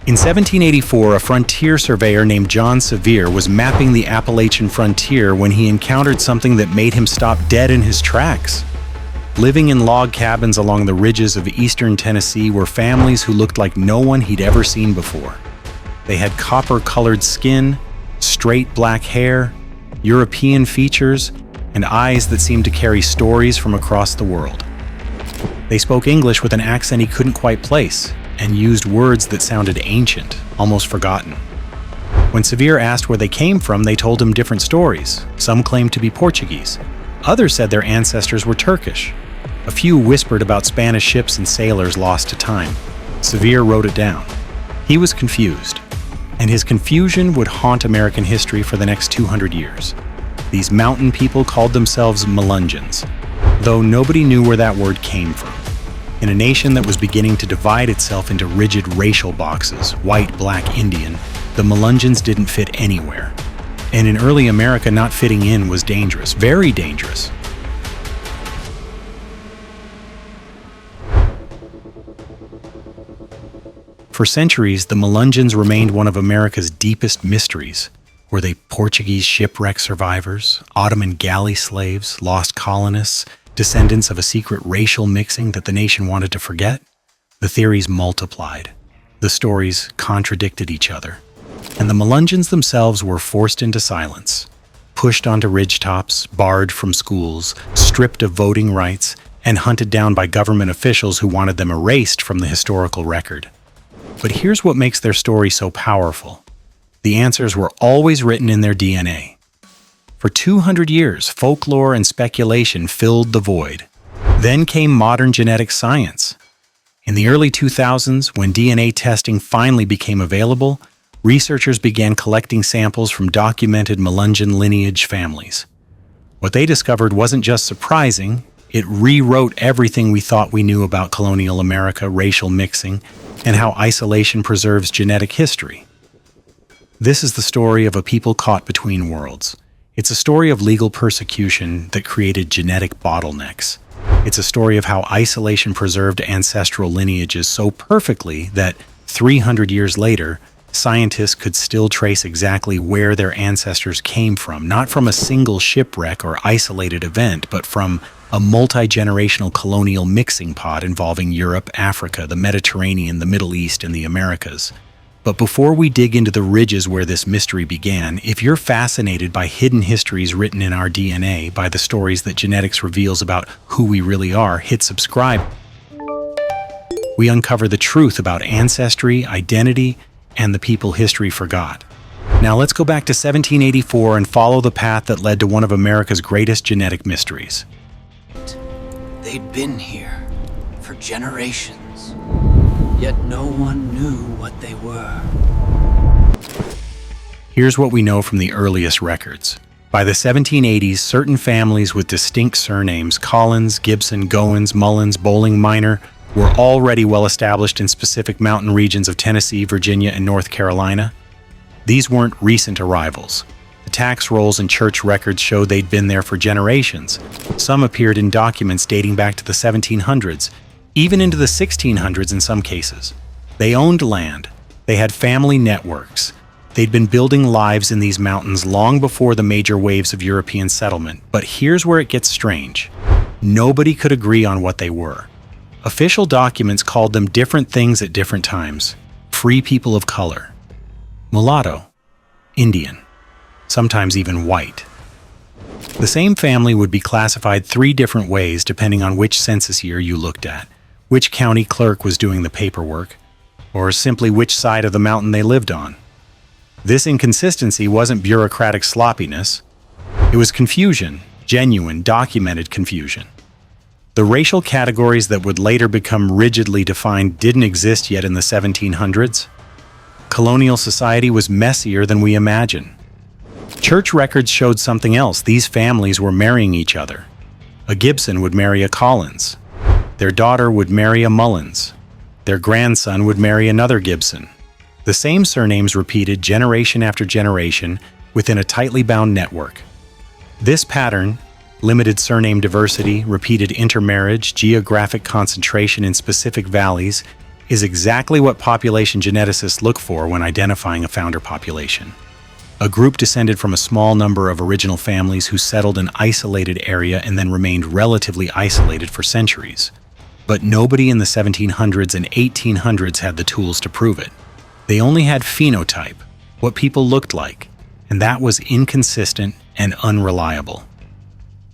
In 1784, a frontier surveyor named John Sevier was mapping the Appalachian frontier when he encountered something that made him stop dead in his tracks. Living in log cabins along the ridges of eastern Tennessee were families who looked like no one he'd ever seen before. They had copper-colored skin, straight black hair, European features, and eyes that seemed to carry stories from across the world. They spoke English with an accent he couldn't quite place, and used words that sounded ancient, almost forgotten. When Sevier asked where they came from, they told him different stories. Some claimed to be Portuguese. Others said their ancestors were Turkish. A few whispered about Spanish ships and sailors lost to time. Sevier wrote it down. He was confused, and his confusion would haunt American history for the next 200 years. These mountain people called themselves Melungeons, though nobody knew where that word came from. In a nation that was beginning to divide itself into rigid racial boxes, white, black, Indian, the Melungeons didn't fit anywhere. And in early America, not fitting in was dangerous, very dangerous. For centuries, the Melungeons remained one of America's deepest mysteries. Were they Portuguese shipwreck survivors, Ottoman galley slaves, lost colonists, descendants of a secret racial mixing that the nation wanted to forget? The theories multiplied. The stories contradicted each other. And the Melungeons themselves were forced into silence, pushed onto ridgetops, barred from schools, stripped of voting rights, and hunted down by government officials who wanted them erased from the historical record. But here's what makes their story so powerful. The answers were always written in their DNA. For 200 years, folklore and speculation filled the void. Then came modern genetic science. In the early 2000s, when DNA testing finally became available, researchers began collecting samples from documented Melungeon lineage families. What they discovered wasn't just surprising, it rewrote everything we thought we knew about colonial America, racial mixing, and how isolation preserves genetic history. This is the story of a people caught between worlds. It's a story of legal persecution that created genetic bottlenecks. It's a story of how isolation preserved ancestral lineages so perfectly that 300 years later, scientists could still trace exactly where their ancestors came from, not from a single shipwreck or isolated event, but from a multi-generational colonial mixing pot involving Europe, Africa, the Mediterranean, the Middle East, and the Americas. But before we dig into the ridges where this mystery began, if you're fascinated by hidden histories written in our DNA, by the stories that genetics reveals about who we really are, hit subscribe. We uncover the truth about ancestry, identity, and the people history forgot. Now let's go back to 1784 and follow the path that led to one of America's greatest genetic mysteries. They'd been here for generations, yet no one knew what they were. Here's what we know from the earliest records. By the 1780s, certain families with distinct surnames, Collins, Gibson, Goins, Mullins, Bowling, Minor, were already well established in specific mountain regions of Tennessee, Virginia, and North Carolina. These weren't recent arrivals. The tax rolls and church records showed they'd been there for generations. Some appeared in documents dating back to the 1700s, even into the 1600s in some cases. They owned land. They had family networks. They'd been building lives in these mountains long before the major waves of European settlement. But here's where it gets strange. Nobody could agree on what they were. Official documents called them different things at different times. Free people of color, mulatto, Indian, sometimes even white. The same family would be classified 3 different ways depending on which census year you looked at, which county clerk was doing the paperwork, or simply which side of the mountain they lived on. This inconsistency wasn't bureaucratic sloppiness. It was confusion, genuine, documented confusion. The racial categories that would later become rigidly defined didn't exist yet in the 1700s. Colonial society was messier than we imagine. Church records showed something else. These families were marrying each other. A Gibson would marry a Collins. Their daughter would marry a Mullins. Their grandson would marry another Gibson. The same surnames repeated generation after generation within a tightly bound network. This pattern, limited surname diversity, repeated intermarriage, geographic concentration in specific valleys, is exactly what population geneticists look for when identifying a founder population. A group descended from a small number of original families who settled an isolated area and then remained relatively isolated for centuries. But nobody in the 1700s and 1800s had the tools to prove it. They only had phenotype, what people looked like, and that was inconsistent and unreliable.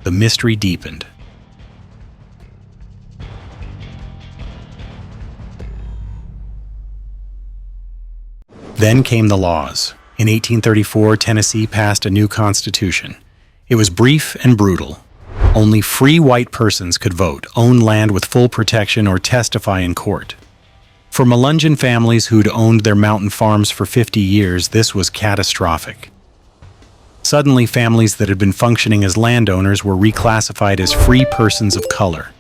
The mystery deepened. Then came the laws. In 1834, Tennessee passed a new constitution. It was brief and brutal. Only free white persons could vote, own land with full protection, or testify in court. For Melungeon families who'd owned their mountain farms for 50 years, this was catastrophic. Suddenly, families that had been functioning as landowners were reclassified as free persons of color.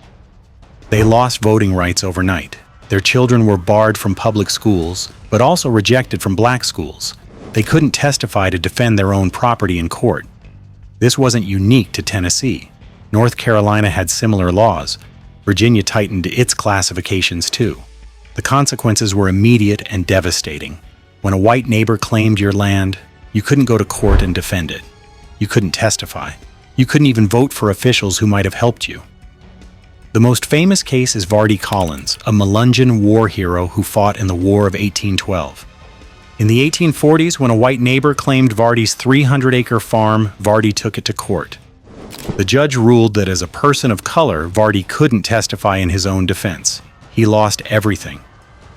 They lost voting rights overnight. Their children were barred from public schools, but also rejected from black schools. They couldn't testify to defend their own property in court. This wasn't unique to Tennessee. North Carolina had similar laws. Virginia tightened its classifications too. The consequences were immediate and devastating. When a white neighbor claimed your land, you couldn't go to court and defend it. You couldn't testify. You couldn't even vote for officials who might have helped you. The most famous case is Vardy Collins, a Melungeon war hero who fought in the War of 1812. In the 1840s, when a white neighbor claimed Vardy's 300-acre farm, Vardy took it to court. The judge ruled that as a person of color, Vardy couldn't testify in his own defense. He lost everything.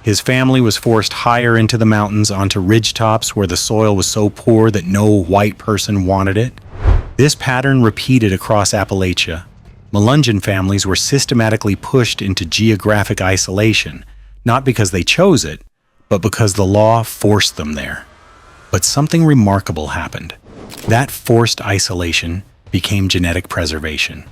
His family was forced higher into the mountains onto ridgetops where the soil was so poor that no white person wanted it. This pattern repeated across Appalachia. Melungeon families were systematically pushed into geographic isolation, not because they chose it, but because the law forced them there. But something remarkable happened. That forced isolation became genetic preservation.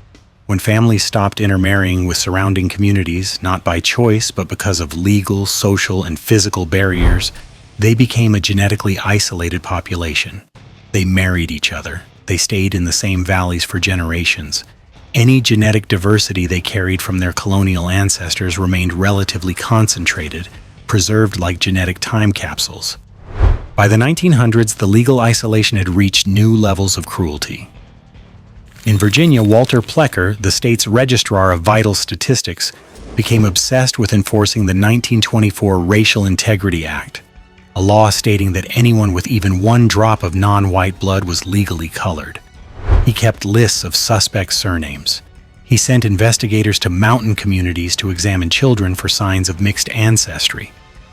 When families stopped intermarrying with surrounding communities, not by choice, but because of legal, social, and physical barriers, they became a genetically isolated population. They married each other. They stayed in the same valleys for generations. Any genetic diversity they carried from their colonial ancestors remained relatively concentrated, preserved like genetic time capsules. By the 1900s, the legal isolation had reached new levels of cruelty. In Virginia, Walter Plecker, the state's registrar of vital statistics, became obsessed with enforcing the 1924 Racial Integrity Act, a law stating that anyone with even one drop of non-white blood was legally colored. He kept lists of suspect surnames. He sent investigators to mountain communities to examine children for signs of mixed ancestry.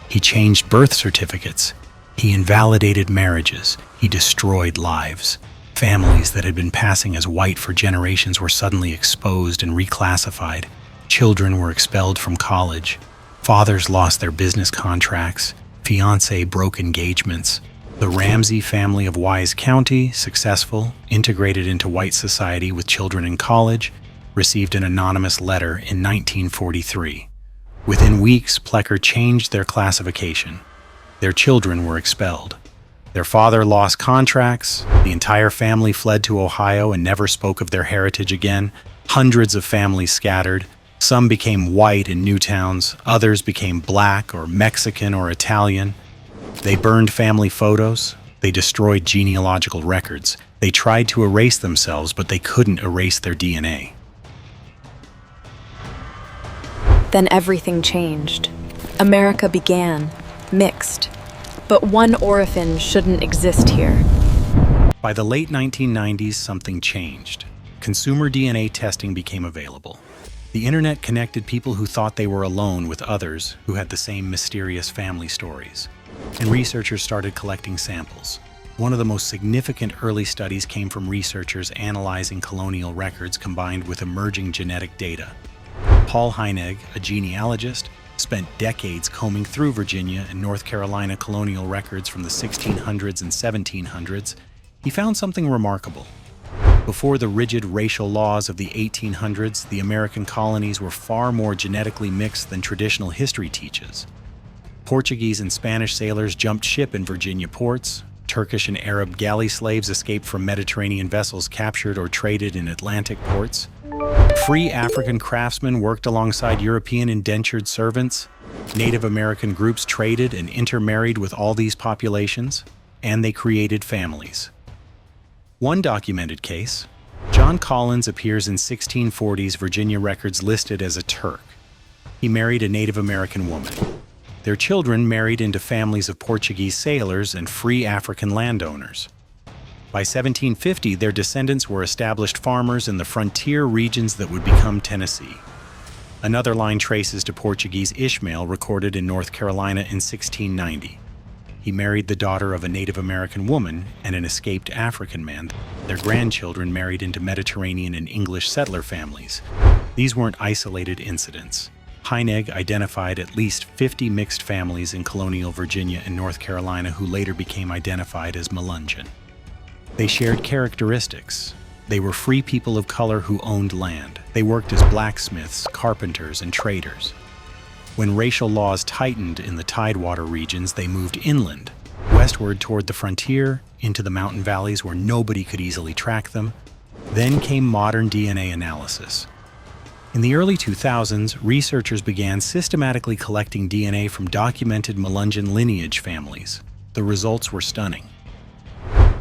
He changed birth certificates. He invalidated marriages. He destroyed lives. Families that had been passing as white for generations were suddenly exposed and reclassified. Children were expelled from college. Fathers lost their business contracts. Fiancé broke engagements. The Ramsey family of Wise County, successful, integrated into white society with children in college, received an anonymous letter in 1943. Within weeks, Plecker changed their classification. Their children were expelled. Their father lost contracts. The entire family fled to Ohio and never spoke of their heritage again. Hundreds of families scattered. Some became white in new towns. Others became black or Mexican or Italian. They burned family photos. They destroyed genealogical records. They tried to erase themselves, but they couldn't erase their DNA. Then everything changed. America began, mixed. But one orphan shouldn't exist here. By the late 1990s, something changed. Consumer DNA testing became available. The internet connected people who thought they were alone with others who had the same mysterious family stories. And researchers started collecting samples. One of the most significant early studies came from researchers analyzing colonial records combined with emerging genetic data. Paul Heinig, a genealogist, spent decades combing through Virginia and North Carolina colonial records from the 1600s and 1700s. He found something remarkable. Before the rigid racial laws of the 1800s, the American colonies were far more genetically mixed than traditional history teaches. Portuguese and Spanish sailors jumped ship in Virginia ports. Turkish and Arab galley slaves escaped from Mediterranean vessels captured or traded in Atlantic ports. Free African craftsmen worked alongside European indentured servants. Native American groups traded and intermarried with all these populations, and they created families. One documented case, John Collins appears in 1640s Virginia records listed as a Turk. He married a Native American woman. Their children married into families of Portuguese sailors and free African landowners. By 1750, their descendants were established farmers in the frontier regions that would become Tennessee. Another line traces to Portuguese Ishmael, recorded in North Carolina in 1690. He married the daughter of a Native American woman and an escaped African man. Their grandchildren married into Mediterranean and English settler families. These weren't isolated incidents. Heineck identified at least 50 mixed families in colonial Virginia and North Carolina who later became identified as Melungeon. They shared characteristics. They were free people of color who owned land. They worked as blacksmiths, carpenters, and traders. When racial laws tightened in the tidewater regions, they moved inland, westward toward the frontier, into the mountain valleys where nobody could easily track them. Then came modern DNA analysis. In the early 2000s, researchers began systematically collecting DNA from documented Melungeon lineage families. The results were stunning.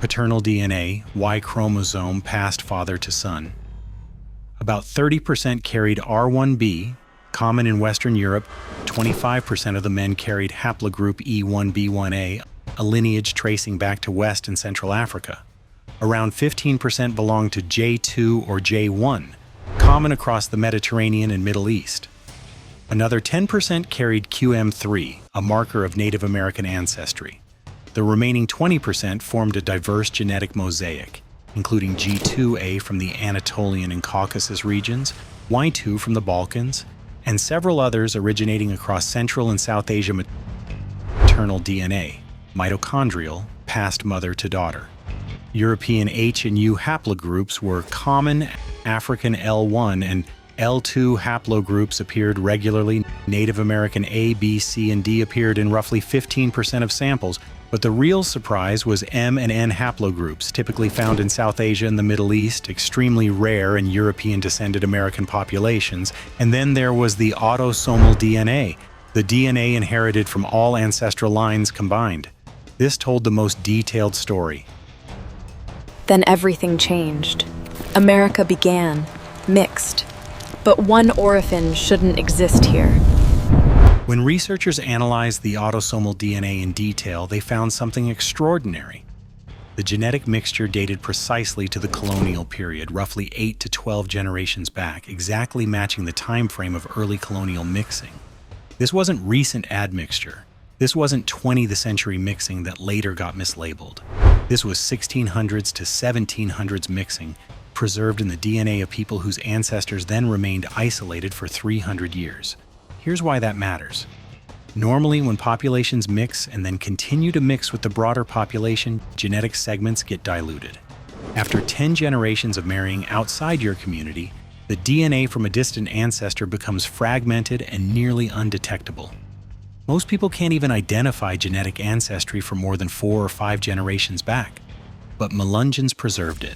Paternal DNA, Y chromosome passed father to son. About 30% carried R1b, common in Western Europe. 25% of the men carried haplogroup E1b1a, a lineage tracing back to West and Central Africa. Around 15% belonged to J2 or J1, common across the Mediterranean and Middle East. Another 10% carried QM3, a marker of Native American ancestry. The remaining 20% formed a diverse genetic mosaic, including G2A from the Anatolian and Caucasus regions, Y2 from the Balkans, and several others originating across Central and South Asia. Maternal DNA, mitochondrial, passed mother to daughter. European H and U haplogroups were common. African L1 and L2 haplogroups appeared regularly. Native American A, B, C, and D appeared in roughly 15% of samples, but the real surprise was M and N haplogroups, typically found in South Asia and the Middle East, extremely rare in European-descended American populations. And then there was the autosomal DNA, the DNA inherited from all ancestral lines combined. This told the most detailed story. Then everything changed. America began, mixed. But one orphan shouldn't exist here. When researchers analyzed the autosomal DNA in detail, they found something extraordinary. The genetic mixture dated precisely to the colonial period, roughly 8 to 12 generations back, exactly matching the time frame of early colonial mixing. This wasn't recent admixture. This wasn't 20th century mixing that later got mislabeled. This was 1600s to 1700s mixing, preserved in the DNA of people whose ancestors then remained isolated for 300 years. Here's why that matters. Normally, when populations mix and then continue to mix with the broader population, genetic segments get diluted. After 10 generations of marrying outside your community, the DNA from a distant ancestor becomes fragmented and nearly undetectable. Most people can't even identify genetic ancestry for more than 4 or 5 generations back. But Melungeons preserved it.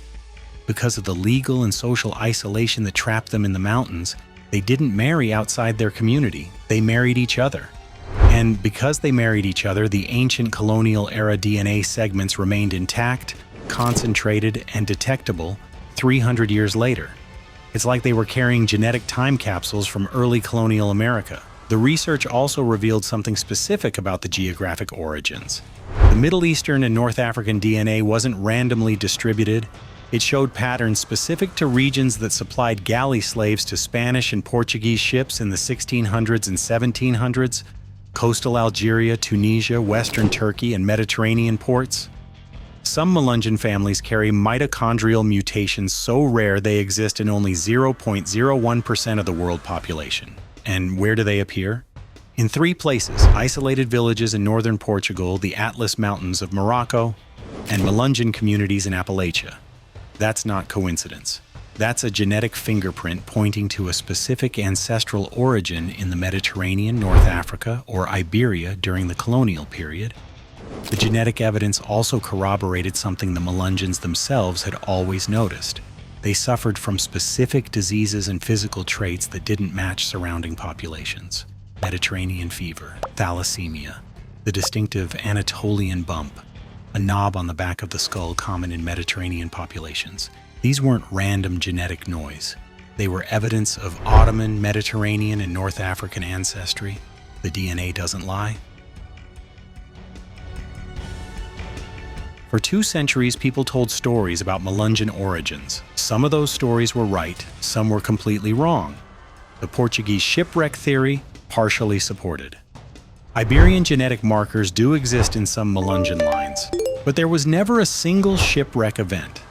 Because of the legal and social isolation that trapped them in the mountains, they didn't marry outside their community. They married each other. And because they married each other, the ancient colonial-era DNA segments remained intact, concentrated, and detectable 300 years later. It's like they were carrying genetic time capsules from early colonial America. The research also revealed something specific about the geographic origins. The Middle Eastern and North African DNA wasn't randomly distributed. It showed patterns specific to regions that supplied galley slaves to Spanish and Portuguese ships in the 1600s and 1700s, coastal Algeria, Tunisia, Western Turkey, and Mediterranean ports. Some Melungeon families carry mitochondrial mutations so rare they exist in only 0.01% of the world population. And where do they appear? In 3 places: isolated villages in northern Portugal, the Atlas Mountains of Morocco, and Melungeon communities in Appalachia. That's not coincidence. That's a genetic fingerprint pointing to a specific ancestral origin in the Mediterranean, North Africa, or Iberia during the colonial period. The genetic evidence also corroborated something the Melungeons themselves had always noticed. They suffered from specific diseases and physical traits that didn't match surrounding populations. Mediterranean fever, thalassemia, the distinctive Anatolian bump, a knob on the back of the skull common in Mediterranean populations. These weren't random genetic noise. They were evidence of Ottoman, Mediterranean, and North African ancestry. The DNA doesn't lie. For 2 centuries, people told stories about Melungeon origins. Some of those stories were right, some were completely wrong. The Portuguese shipwreck theory, partially supported. Iberian genetic markers do exist in some Melungeon lines, but there was never a single shipwreck event.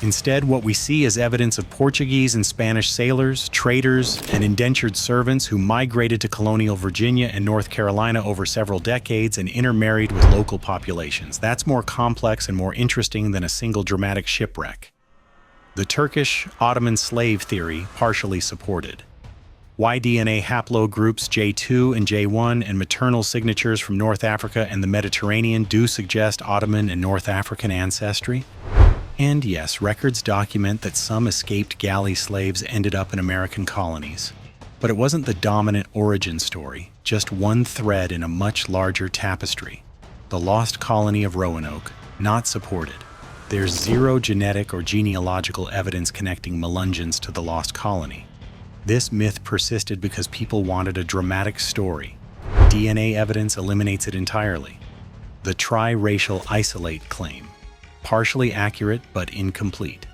Instead, what we see is evidence of Portuguese and Spanish sailors, traders, and indentured servants who migrated to colonial Virginia and North Carolina over several decades and intermarried with local populations. That's more complex and more interesting than a single dramatic shipwreck. The Turkish Ottoman slave theory, partially supported. Y-DNA haplogroups J2 and J1 and maternal signatures from North Africa and the Mediterranean do suggest Ottoman and North African ancestry. And yes, records document that some escaped galley slaves ended up in American colonies. But it wasn't the dominant origin story, just one thread in a much larger tapestry. The lost colony of Roanoke, not supported. There's zero genetic or genealogical evidence connecting Melungeons to the lost colony. This myth persisted because people wanted a dramatic story. DNA evidence eliminates it entirely. The tri-racial isolate claim. Partially accurate but incomplete.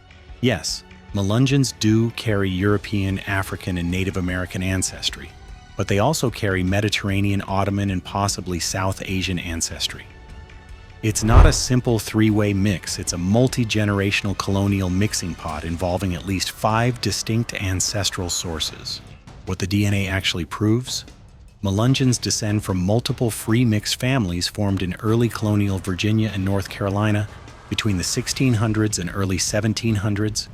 Yes, Melungeons do carry European, African, and Native American ancestry, but they also carry Mediterranean, Ottoman, and possibly South Asian ancestry. It's not a simple 3-way mix, it's a multi-generational colonial mixing pot involving at least 5 distinct ancestral sources. What the DNA actually proves? Melungeons descend from multiple free mixed families formed in early colonial Virginia and North Carolina between the 1600s and early 1700s.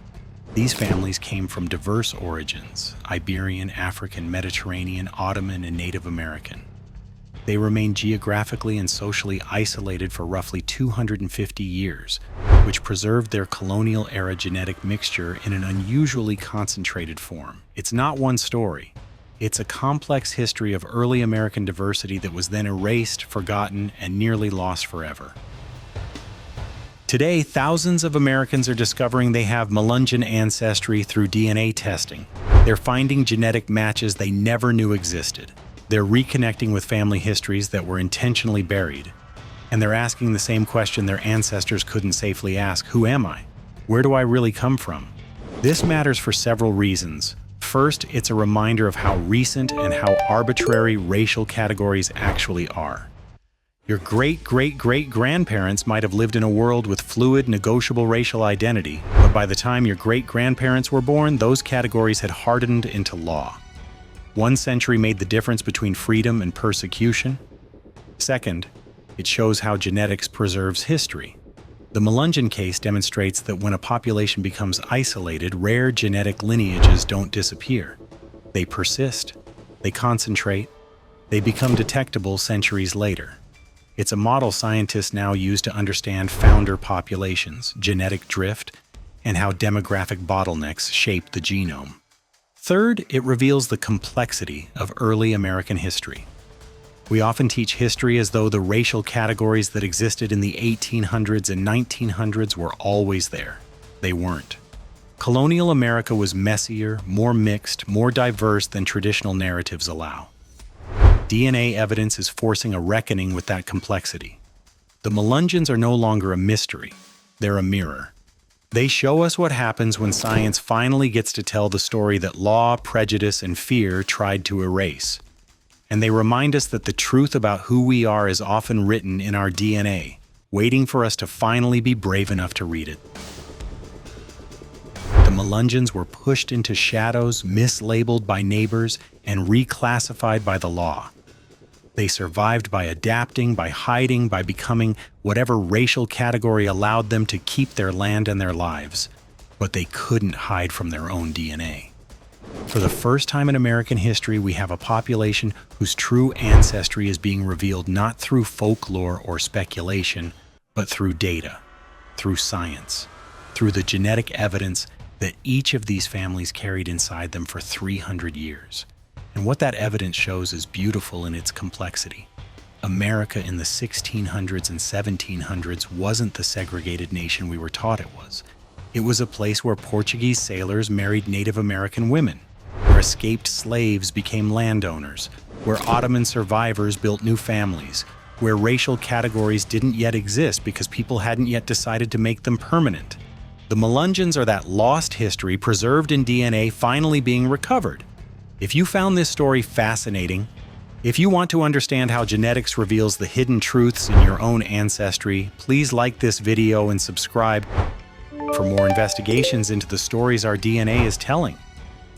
These families came from diverse origins: Iberian, African, Mediterranean, Ottoman, and Native American. They remained geographically and socially isolated for roughly 250 years, which preserved their colonial-era genetic mixture in an unusually concentrated form. It's not one story. It's a complex history of early American diversity that was then erased, forgotten, and nearly lost forever. Today, thousands of Americans are discovering they have Melungeon ancestry through DNA testing. They're finding genetic matches they never knew existed. They're reconnecting with family histories that were intentionally buried. And they're asking the same question their ancestors couldn't safely ask: who am I? Where do I really come from? This matters for several reasons. First, it's a reminder of how recent and how arbitrary racial categories actually are. Your great-great-great-grandparents might have lived in a world with fluid, negotiable racial identity, but by the time your great-grandparents were born, those categories had hardened into law. 1 century made the difference between freedom and persecution. Second, it shows how genetics preserves history. The Melungeon case demonstrates that when a population becomes isolated, rare genetic lineages don't disappear. They persist, they concentrate, they become detectable centuries later. It's a model scientists now use to understand founder populations, genetic drift, and how demographic bottlenecks shape the genome. Third, it reveals the complexity of early American history. We often teach history as though the racial categories that existed in the 1800s and 1900s were always there. They weren't. Colonial America was messier, more mixed, more diverse than traditional narratives allow. DNA evidence is forcing a reckoning with that complexity. The Melungeons are no longer a mystery, they're a mirror. They show us what happens when science finally gets to tell the story that law, prejudice, and fear tried to erase. And they remind us that the truth about who we are is often written in our DNA, waiting for us to finally be brave enough to read it. The Melungeons were pushed into shadows, mislabeled by neighbors, and reclassified by the law. They survived by adapting, by hiding, by becoming whatever racial category allowed them to keep their land and their lives. But they couldn't hide from their own DNA. For the first time in American history, we have a population whose true ancestry is being revealed not through folklore or speculation, but through data, through science, through the genetic evidence that each of these families carried inside them for 300 years. And what that evidence shows is beautiful in its complexity. America in the 1600s and 1700s wasn't the segregated nation we were taught it was. It was a place where Portuguese sailors married Native American women, where escaped slaves became landowners, where Ottoman survivors built new families, where racial categories didn't yet exist because people hadn't yet decided to make them permanent. The Melungeons are that lost history preserved in DNA finally being recovered. If you found this story fascinating, if you want to understand how genetics reveals the hidden truths in your own ancestry, please like this video and subscribe for more investigations into the stories our DNA is telling.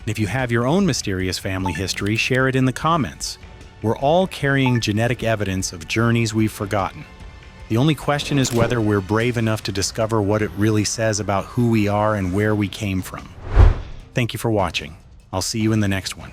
And if you have your own mysterious family history, share it in the comments. We're all carrying genetic evidence of journeys we've forgotten. The only question is whether we're brave enough to discover what it really says about who we are and where we came from. Thank you for watching. I'll see you in the next one.